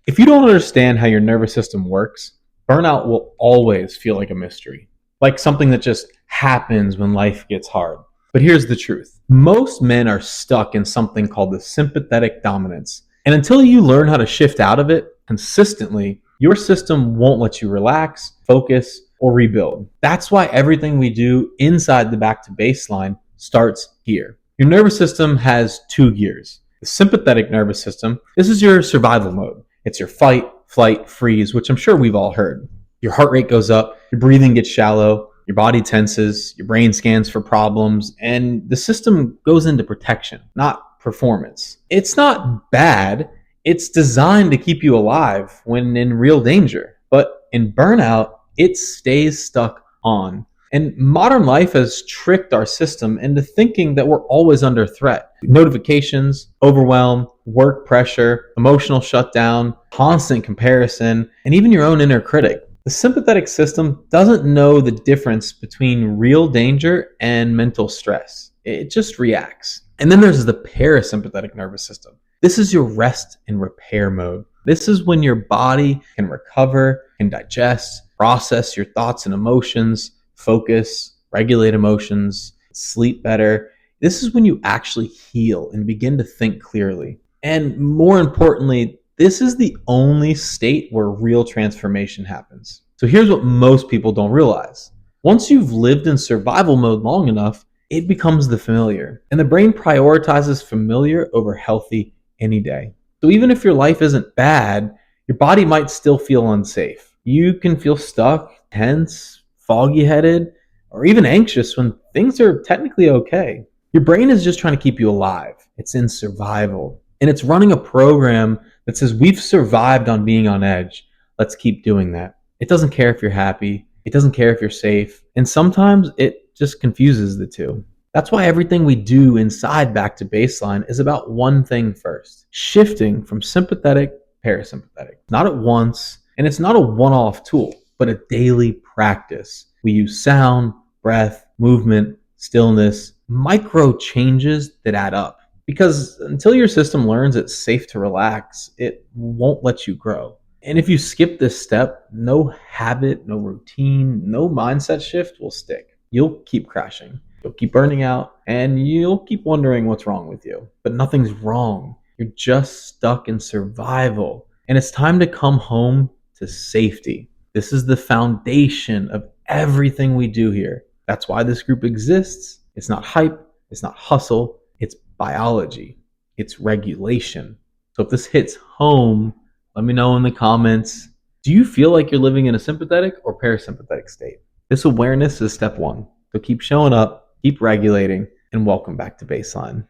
If you don't understand how your nervous system works, burnout will always feel like a mystery, like something that just happens when life gets hard. But here's the truth. Most men are stuck in something called the sympathetic dominance. And until you learn how to shift out of it consistently, your system won't let you relax, focus, or rebuild. That's why everything we do inside the back to baseline starts here. Your nervous system has two gears. The sympathetic nervous system, this is your survival mode. It's your fight, flight, freeze, which I'm sure we've all heard. Your heart rate goes up, your breathing gets shallow, your body tenses, your brain scans for problems, and the system goes into protection, not performance. It's not bad. It's designed to keep you alive when in real danger. But in burnout, it stays stuck on. And modern life has tricked our system into thinking that we're always under threat. Notifications, overwhelm, work pressure, emotional shutdown, constant comparison, and even your own inner critic. The sympathetic system doesn't know the difference between real danger and mental stress. It just reacts. And then there's the parasympathetic nervous system. This is your rest and repair mode. This is when your body can recover, can digest, process your thoughts and emotions, focus, regulate emotions, sleep better. This is when you actually heal and begin to think clearly. And more importantly, this is the only state where real transformation happens. So here's what most people don't realize. Once you've lived in survival mode long enough, it becomes the familiar. And the brain prioritizes familiar over healthy any day. So even if your life isn't bad, your body might still feel unsafe. You can feel stuck, tense, foggy-headed, or even anxious when things are technically okay. Your brain is just trying to keep you alive. It's in survival. And it's running a program that says, we've survived on being on edge. Let's keep doing that. It doesn't care if you're happy. It doesn't care if you're safe. And sometimes it just confuses the two. That's why everything we do inside Back to Baseline is about one thing first: shifting from sympathetic to parasympathetic. Not at once, and it's not a one-off tool, but a daily practice. We use sound, breath, movement, stillness, micro changes that add up. Because until your system learns it's safe to relax, it won't let you grow. And if you skip this step, no habit, no routine, no mindset shift will stick. You'll keep crashing. You'll keep burning out, and you'll keep wondering what's wrong with you. But nothing's wrong. You're just stuck in survival. And it's time to come home to safety. This is the foundation of everything we do here. That's why this group exists. It's not hype. It's not hustle. It's biology. It's regulation. So if this hits home, let me know in the comments. Do you feel like you're living in a sympathetic or parasympathetic state? This awareness is step one. So keep showing up, keep regulating, and welcome back to Baseline.